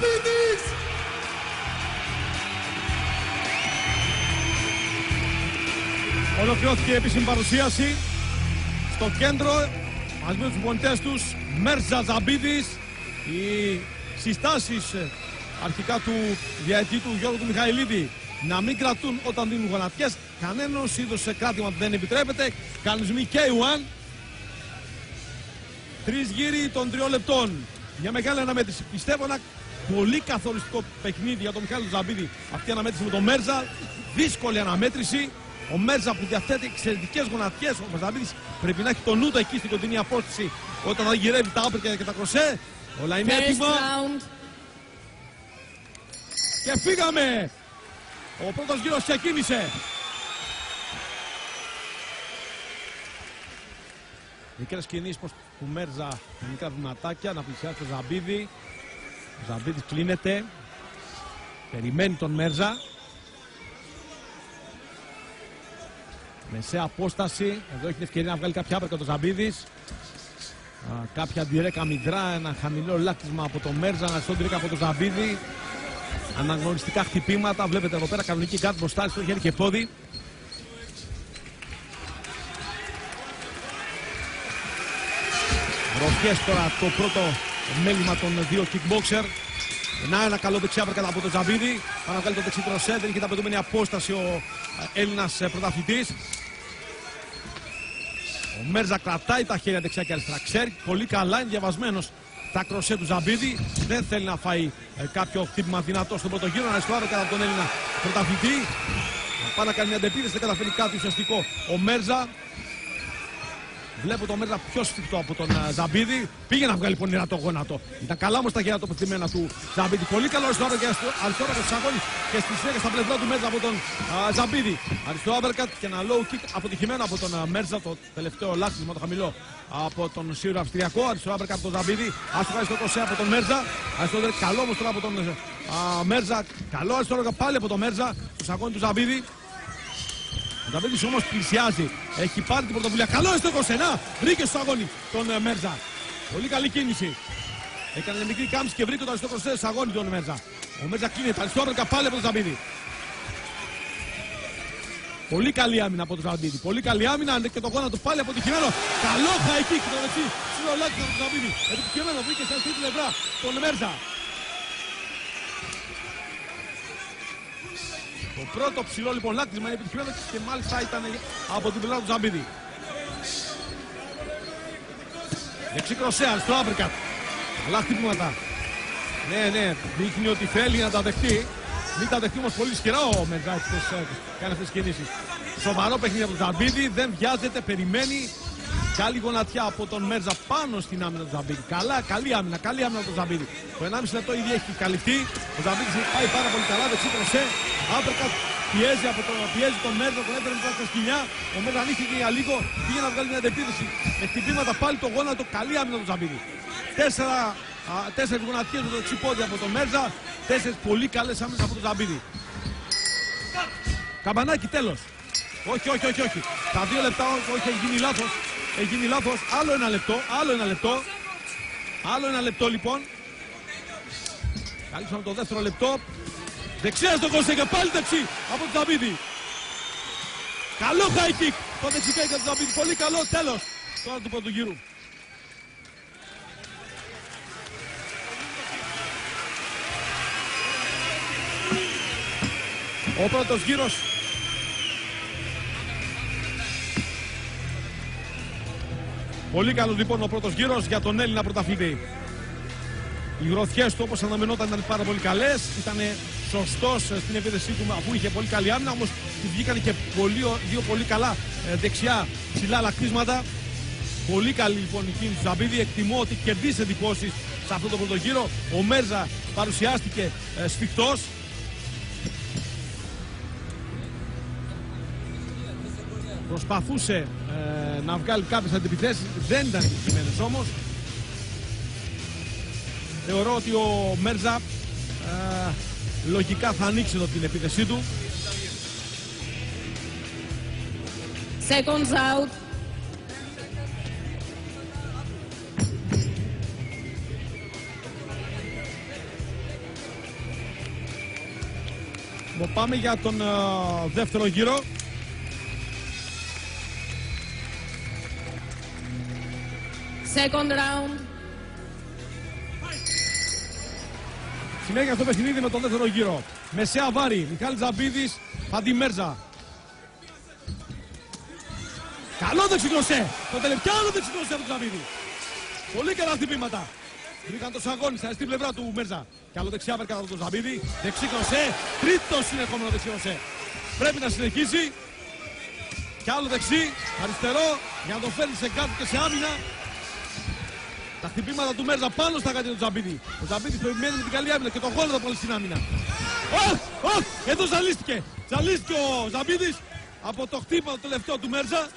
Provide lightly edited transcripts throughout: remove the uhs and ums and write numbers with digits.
Ζαμπίδης! Ολοκληρώθηκε η επίσημη παρουσίαση. Στο κέντρο, μαζί με τους προπονητές τους, Μέρζα, Ζαμπίδης. Οι συστάσεις αρχικά του διαιτητή του Γιώργου του Μιχαηλίδη να μην κρατούν όταν δίνουν γονατιές. Κανένας είδος κράτημα δεν επιτρέπεται. Κανονισμοί K1. 3 γύροι των 3 λεπτών. Μια μεγάλη αναμέτρηση. Πιστεύω ένα πολύ καθοριστικό παιχνίδι για τον Μιχάλη Ζαμπίδη. Αυτή η αναμέτρηση με τον Μέρζα. Δύσκολη αναμέτρηση. Ο Μέρζα που διαθέτει εξαιρετικές γονατιές. Ο Ζαμπίδης πρέπει να έχει το νου του εκεί στην κοντινή απόσταση όταν θα γυρεύει τα άπρια και τα κροσέ. Όλα είναι έτοιμα. Και φύγαμε. Ο πρώτος γύρος ξεκίνησε. Μικρές κινήσεις προς του Μέρζα, μικρά βηματάκια να πλησιάσει το Ζαμπίδη. Ο Ζαμπίδης κλείνεται. Περιμένει τον Μέρζα. Μεσαία απόσταση. Εδώ έχει την ευκαιρία να βγάλει κάποια άπρεκα το Ζαμπίδης. Κάποια αντιρέκα μηδρά, ένα χαμηλό λάκτισμα από το Μέρζα, ένα αντιρέκα από το Ζαμπίδη. Αναγνωριστικά χτυπήματα. Βλέπετε εδώ πέρα κανονική γκάρτ μπροστά στο χέρι και πόδι. Ροφιές τώρα το πρώτο μέλημα των δύο kickboxer. Ένα καλό δεξιάπερκατ από τον Ζαμπίδη. Πάνω βγάλει το δεξί κροσέ. Δεν είχε τα πετούμενη απόσταση ο Έλληνας πρωταθλητής. Ο Μέρζα κρατάει τα χέρια δεξιά και αριστερά. Ξέρει πολύ καλά, είναι διαβασμένος τα κροσέ του Ζαμπίδη. Δεν θέλει να φάει κάποιο χτύπημα δυνατό στον πρώτο γύρο. Να εισφάρει κατά τον Έλληνα πρωταθλητή. Πάει να κάνει μια αντεπίθεση, δεν καταφέρει κάτι ουσιαστικό ο Μέρζα. Βλέπω το Μέρζα πιο σφιχτό από τον Ζαμπίδη. Πήγε να βγάλει πονηρά το γόνατο. Ήταν καλά όμως τα γέρα τοποθετημένα του Ζαμπίδη. Πολύ καλό αριστερό από το Σαγόνι και στη συνέχεια στα πλευρά του Μέρζα από τον Ζαμπίδη. Αριστερό άπερκατ και ένα low kick αποτυχημένο από τον Μέρζα. Το τελευταίο λάκτισμα το χαμηλό από τον Σύρο Αυστριακό. Αριστερό άπερκατ από τον Ζαμπίδη. Άστοχα στο κοσέ από τον Μέρζα. Αριστερό καλό όμως τώρα από τον Μέρζα. Καλό αριστερό πάλι από τον Μέρζα. Το Σαγόνι του Ζαμπίδη. Ο Ζαμπίδης όμως πλησιάζει. Έχει πάρει την πρωτοβουλία. Καλό είναι στο 21. Βρήκε στο αγώνι τον Μέρζα. Πολύ καλή κίνηση. Έκανε μια μικρή κάμψη και βρήκε το αριστερό κροσέ στο αγώνι τον Μέρζα. Ο Μέρζα κλείνεται. Αριστερό πάλι από τον Ζαμπίδη. Πολύ καλή άμυνα από τον Ζαμπίδη. Πολύ καλή άμυνα και το γόνατο πάλι αποτυχημένο. Καλό high kick το δεξί. Συνολάκι από τον Ζαμπίδη. Επιτυχημένο βρήκε στην τρίτη πλευρά τον Μέρζα. Το πρώτο ψηλό λοιπόν λάκτισμα είναι επιτυχημένο και μάλιστα ήταν από την πλευρά του Ζαμπίδη. Δεξί κροσέ, αριστερό άπερκατ. Καλά χτυπήματα. Ναι, δείχνει ότι θέλει να τα δεχτεί. Μην τα δεχτεί όμως πολύ σκληρά ο Μέρζα κάνει αυτές τις κινήσεις. Σοβαρό παιχνίδι από τον Ζαμπίδη, δεν βιάζεται, περιμένει. Καλή γονατιά από τον Μέρζα πάνω στην άμυνα του Ζαμπίδη. Καλή άμυνα από τον Ζαμπίδη. Το 1,5 λεπτό ήδη έχει καλυφθεί. Ο Ζαμπίδης πάει πάρα πολύ καλά. Δεξί κροσέ. Άπερκατ πιέζει τον Μέρζα, τον έφερε μετά στα σκυλιά. Ο Μέρζα ανοίχθηκε για λίγο. Πήγε να βγάλει μια αντεπίθεση. Με χτυπήματα πάλι το γόνατο. Καλή άμυνα του Ζαμπίδη. 4 γονατιές με το δεξί πόδι από τον Μέρζα. 4 πολύ καλές άμυνες από τον Ζαμπίδη. Καμπανάκι τέλος. Όχι. Τα 2 λεπτά όχι, έχει γίνει λάθος. Έχει γίνει λάθος. Άλλο ένα λεπτό λοιπόν. Καλύψαμε το δεύτερο λεπτό. Δεξιά στο κόσσε και πάλι δεξί από τον Ζαμπίδη. Καλό high kick. Το δεξικά για τον Ζαμπίδη. Πολύ καλό. Τέλος. Τώρα του πρώτου γύρου. Ο πρώτος γύρος. Πολύ καλός λοιπόν ο πρώτος γύρος για τον Έλληνα πρωταθλητή. Οι γροθιές του όπως αναμενόταν ήταν πάρα πολύ καλές. Ήταν σωστός στην επίθεσή του αφού είχε πολύ καλή άμυνα. Όμως του βγήκαν και δύο πολύ καλά δεξιά ψηλά λακτίσματα. Πολύ καλή λοιπόν η κίνηση του Ζαμπίδη. Εκτιμώ ότι κερδίσει εντυπώσεις σε αυτό το πρώτο γύρο. Ο Μέρζα παρουσιάστηκε σφιχτός. Προσπαθούσε να βγάλει κάποιες αντιπιθέσεις, δεν ήταν επιτυχημένες όμως. Θεωρώ ότι ο Μέρζα λογικά θα ανοίξει εδώ την επίθεσή του. Seconds out. Πάμε για τον δεύτερο γύρο. Second round. Συνέχεια στο παιχνίδι με τον δεύτερο γύρο. Μεσαία βάρη, Μιχάλης Ζαμπίδης, Φαντί Μέρζα. Καλό δεξικλωσέ! Το τελευταίο άλλο δεξικλωσέ από τον Ζαμπίδη. Πολύ καλά χτυπήματα. Βρήκαν τους αγώνες στην πλευρά του Μέρζα. Και άλλο δεξιά βέρκα από τον Ζαμπίδη. Δεξικλωσέ, τρίτο συνεχόμενο δεξικλωσέ. Πρέπει να συνεχίσει. Και άλλο δεξί, αριστερό, για να το φέρει σε κάτω και σε άμυνα. Τα χτυπήματα του Μέρζα πάνω στα γάτια του Ζαμπίδη. Ο Ζαμπίδης περιμένει με την καλή άμυνα και το χώρο πολύ στην άμυνα. Όχι! Εδώ ζαλίστηκε! Ζαλίστηκε ο Ζαμπίδης από το χτύπημα το τελευταίο του Μέρζα.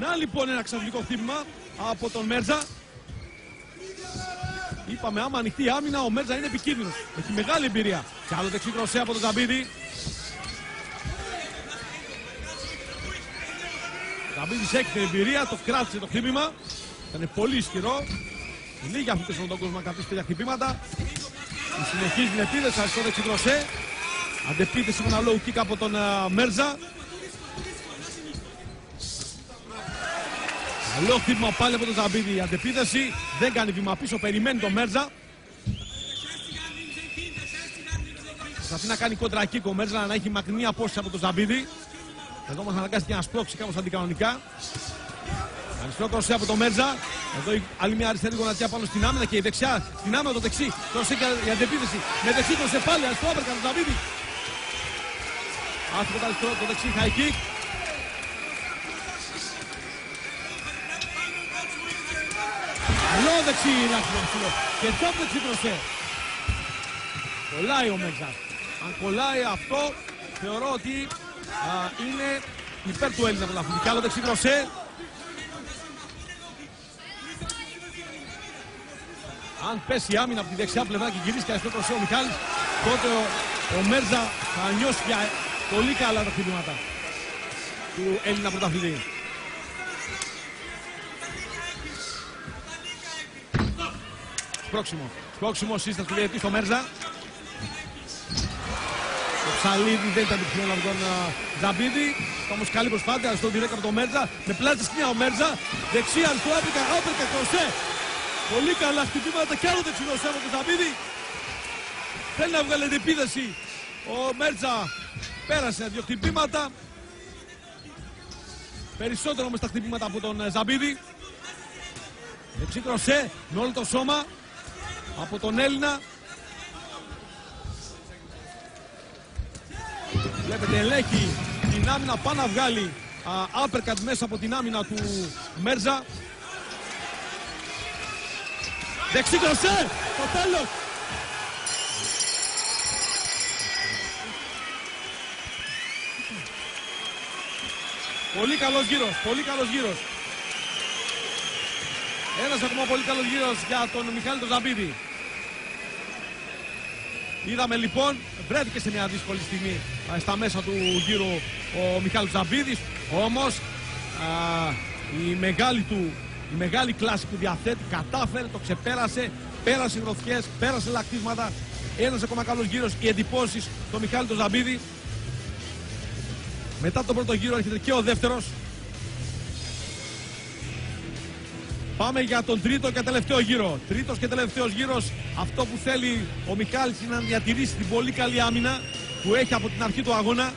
Να λοιπόν ένα ξαφνικό χτύπημα από τον Μέρζα. Είπαμε άμα ανοιχτή η άμυνα ο Μέρζα είναι επικίνδυνος. Έχει μεγάλη εμπειρία. Και άλλο δεξί κροσέ από τον Ζαμπίδη. Ο Ζαμπίδης έχει την εμπειρία, το κράτησε το χτύπημα. Ήταν πολύ ισχυρό. Λίγοι αυτοί στον τον κόσμο να κρατήσει τέτοια χτυπήματα. Συνεχίζει την επίδεση, αριστερό δεξί κροσέ. Αντεπίθεση με ένα low kick από τον Μέρζα. Καλό χτύπημα πάλι από τον Ζαμπίδη. Η αντεπίθεση δεν κάνει βήμα πίσω, περιμένει τον Μέρζα. Προσπαθεί να κάνει κόντρα kick ο Μέρζα, να έχει μακρινή απόσταση από τον Ζαμπίδη. Εδώ όμως αναγκάστηκε να σπρώξει κάπως αντικανονικά. Αριστερό κροσέ από τον Μέρζα. Εδώ άλλη μια αριστερή γονατιά πάνω στην άμυνα και η δεξιά στην άμυνα το δεξί. Κροσέ και η αντεπίθεση. Με δεξί κροσέ πάλι. Αριστερό άπερκα τον Ζαμπίδη. Άστοχο το αριστερό, το δεξί high kick. Καλό δεξί λάθος. Και το δεξί κροσέ. Κολλάει ο Μέρζα. Αν κολλάει αυτό θεωρώ ότι είναι υπέρ του Έλληνα πρωταθλητή. Κι άλλο δεξί κροσέ. Αν πέσει η άμυνα από τη δεξιά πλευρά και γυρίσει και αριστερό κροσέ ο Μιχάλης, τότε ο Μέρζα θα νιώσει πια πολύ καλά τα χτυπήματα του Έλληνα πρωταθλητή. Σπρώξιμο σύσταση του διαιτητή στο Μέρζα. Το Ψαλίδι δεν ήταν επιτυχημένο από τον Ζαμπίδη. Όμως καλή προσπάθεια στο direct από τον Μέρζα. Με πλάτη στη σκηνιά ο Μέρζα. Δεξί, αριστερό, άπερκα, κροσέ. Πολύ καλά χτυπήματα και άλλο δεξινό από τον Ζαμπίδη. Θέλει να βγάλει την επίδεση. Ο Μέρζα πέρασε δύο χτυπήματα. Περισσότερο όμως τα χτυπήματα από τον Ζαμπίδη. Δεξί κροσέ με όλο το σώμα από τον Έλληνα. Βλέπετε ελέγχει την άμυνα, πάνω να βγάλει uppercut μέσα από την άμυνα του Μέρζα. Δεξί κροσέ, το τέλος. Πολύ καλός γύρος, πολύ καλός γύρος. Ένας ακόμα πολύ καλός γύρος για τον Μιχάλη τον Ζαμπίδη. Είδαμε λοιπόν, βρέθηκε σε μια δύσκολη στιγμή στα μέσα του γύρου ο Μιχάλης Ζαμπίδης. Όμως η μεγάλη κλάση που διαθέτει κατάφερε, το ξεπέρασε, πέρασε γροθιές, πέρασε λακτίσματα. Ένας ακόμα καλός γύρος, οι εντυπώσεις του Μιχάλη τον Ζαμπίδη. Μετά τον πρώτο γύρο έρχεται και ο δεύτερος. Πάμε για τον τρίτο και τελευταίο γύρο. Τρίτος και τελευταίος γύρος. Αυτό που θέλει ο Μιχάλης είναι να διατηρήσει την πολύ καλή άμυνα που έχει από την αρχή του αγώνα.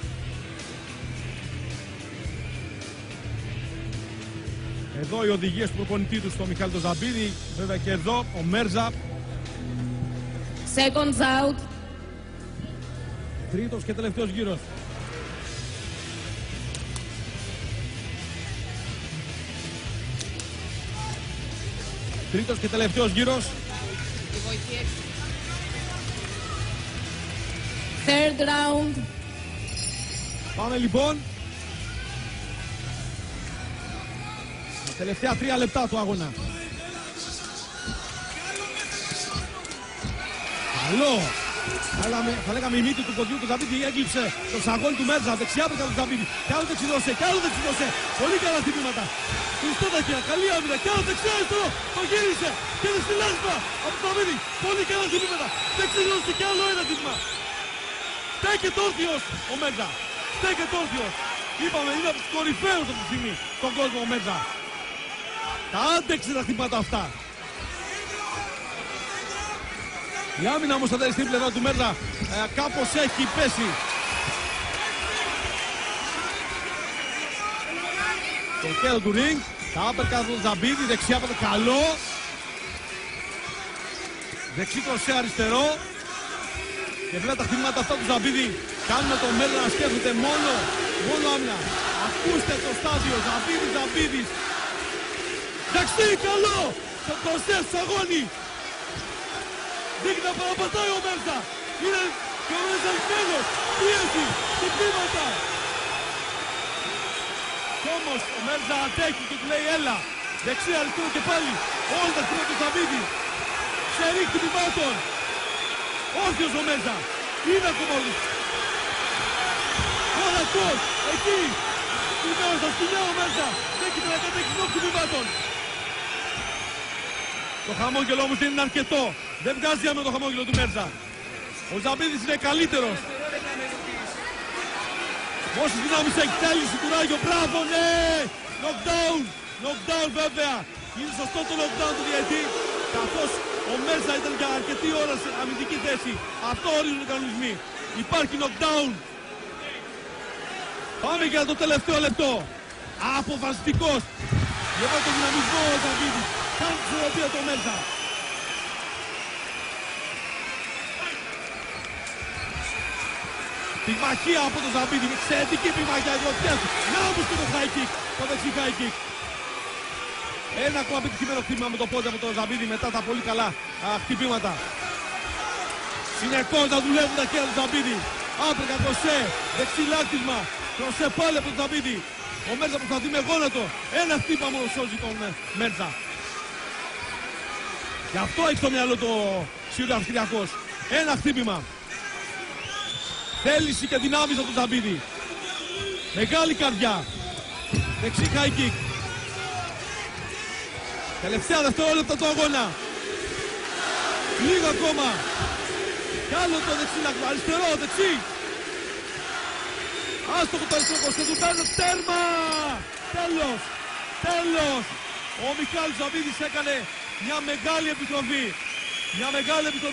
Εδώ οι οδηγίες του προπονητή του στο Μιχάλη τον Ζαμπίδη. Βέβαια και εδώ ο Μέρζα. Seconds out. Τρίτος και τελευταίος γύρος. Τρίτος και τελευταίος γύρος. Third round. Πάμε λοιπόν. Τα τελευταία 3 λεπτά του αγώνα. Καλό. Θα λέγαμε η μύτη του ποδιού του Ζαμπίδη έγκλειψε το σαγόνι του Μέρζα. Δεξιά από τον Ζαμπίδη. Κι άλλο δεξιδώσε, κι άλλο δεξιδώσε. Πολύ καλά χτυπήματα. Χριστό ταχεία, καλή άμυνα. Κι άλλο δεξιά αριστερό. Το γύρισε. Και δεν στυλάσμα από τον Ζαμπίδη. Πολύ καλά χτυπήματα. Δεξιδώσε κι άλλο ένα χτύπημα. Στέκεται όρθιος ο Μέρζα. Στέκεται όρθιος. Είπαμε, είναι από τους κορυφαίους αυτή τη στιγμή στον κόσμο ο Μέρζα. Τα άντεξε τα χτυπήματα αυτά. Η άμυνα όμως στα στην πλευρά του Μέρζα κάπως έχει πέσει. Το κέντρο του ring. Τα άπερκα του Ζαμπίδη, δεξιά από το καλό. Δεξί κροσέ αριστερό. Και βέβαια τα χτυπήματα αυτά του Ζαμπίδη κάνουν τον Μέρζα να σκέφτεται μόνο άμυνα. Ακούστε το στάδιο, Ζαμπίδης. Δεξί, καλό! Στο κροσέ, στο αγώνι. Δείχνει να παραπατάει ο Μέρζα. Είναι και ο Μέρζα λιμένος. Πίεση, χτυπήματα. Κι όμως ο Μέρζα αντέχει και του λέει έλα. Δεξί, αριστερό και πάλι. Όλα τα χτυπήματα του Ζαμπίδη. Σερί χτυπημάτων. Όρθιος ο Μέρζα. Είναι ακόμα όρθιος. Χωρατός. Εκεί. Είναι στα σκουνιά ο Μέρζα. Δέχεται να κατέχει των χτυπημάτων. Το χαμόγελο όμως δεν είναι αρκετό. Δεν βγάζει άμενα το χαμόγελο του Μέρζα. Ο Ζαμπίδης είναι καλύτερος. Όσες δυνάμεις έχει, θέληση, κουράγιο, μπράβο, ναι! Knockdown βέβαια. Είναι σωστό το knockdown του διαιτή. Καθώς ο Μέρζα ήταν για αρκετή ώρα σε αμυντική θέση. Αυτό ορίζουν οι κανονισμοί. Υπάρχει knockdown. Πάμε για το τελευταίο λεπτό. Αποφασιστικός. Για το δυναμισμό ο Ζαμπίδης. Κάνει τη ισορροπία το Μέρζα. Πυγμαχία από τον Ζαμπίδη. Εξαιρετική πυγμαχία. Να όμως και το high kick. Το δεξί high kick. Ένα ακόμα επιτυχημένο χτύπημα με το πόδι από τον Ζαμπίδη μετά τα πολύ καλά χτυπήματα. Συνεχώς να δουλεύουν τα χέρια του Ζαμπίδη. Άπρεκα κροσέ. Δεξί λάκτισμα. Κροσέ πάλι από τον Ζαμπίδη. Ο Μέρζα προσπαθεί με γόνατο. Ένα χτύπημα μόνο σώζει τον Μέρζα. Γι' αυτό έχει στο μυαλό το Σιούδα Αυστριακός. Ένα χτύπημα. Θέληση και δυνάμεις από τον Ζαμπίδη. Μεγάλη καρδιά. Δεξί high kick. Τελευταία δευτερόλεπτα του αγώνα. Λίγο ακόμα. Κι άλλο το δεξί λάκτισμα. Αριστερό, δεξί. Άστοχο το αριστερό κοστέ του Μέρζα. Τέρμα. Τέλος. Ο Μιχάλης Ζαμπίδης έκανε μια μεγάλη επιστροφή.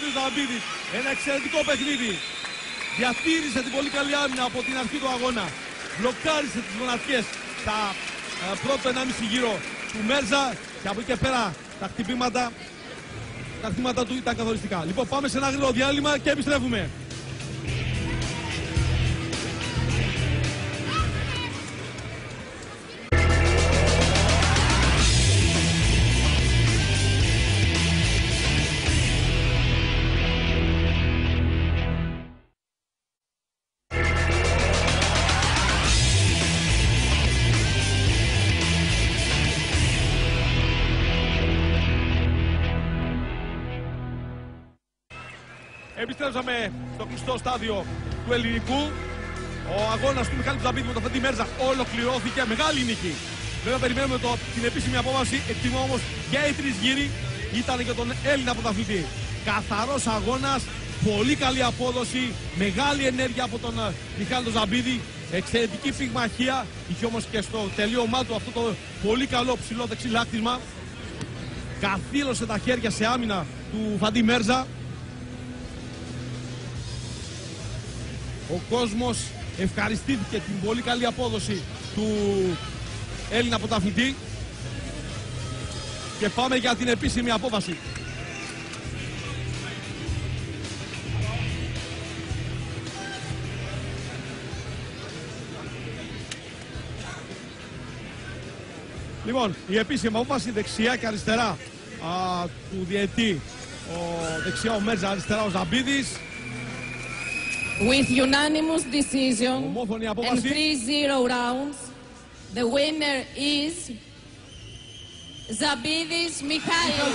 Ο Ζαμπίδης. Ένα εξαιρετικό παιχνίδι. Διατήρησε την πολύ καλή άμυνα από την αρχή του αγώνα. Μπλοκάρισε τις γονατιές στα πρώτο 1,5 γύρο του Μέρζα. Και από εκεί και πέρα τα χτυπήματα του ήταν καθοριστικά. Λοιπόν, πάμε σε ένα γρήγορο διάλειμμα και επιστρέφουμε. Επιστρέψαμε στο κλειστό στάδιο του ελληνικού. Ο αγώνας του Μιχάλη Ζαμπίδη με τον Φαντή Μέρζα ολοκληρώθηκε. Μεγάλη νίκη. Βέβαια περιμένουμε την επίσημη απόβαση. Εκτιμώ όμως και οι τρεις γύροι ήταν για τον Έλληνα πρωταθλητή. Καθαρός αγώνας, πολύ καλή απόδοση, μεγάλη ενέργεια από τον Μιχάλη τον Ζαμπίδη. Εξαιρετική πυγμαχία. Είχε όμως και στο τελείωμά του αυτό το πολύ καλό ψηλό δεξί λάκτισμα. Καθήλωσε τα χέρια σε άμυνα του Φαντή Μέρζα. Ο κόσμος ευχαριστήθηκε την πολύ καλή απόδοση του Έλληνα πρωταθλητή. Και πάμε για την επίσημη απόβαση. Λοιπόν, η επίσημη απόβαση δεξιά και αριστερά του διαιτή. Δεξιά ο Μέρζα, αριστερά ο Ζαμπίδης. With unanimous decision Ομόφωνη and απόφαση. 3-0 rounds, the winner is Zabidis Mikhailis.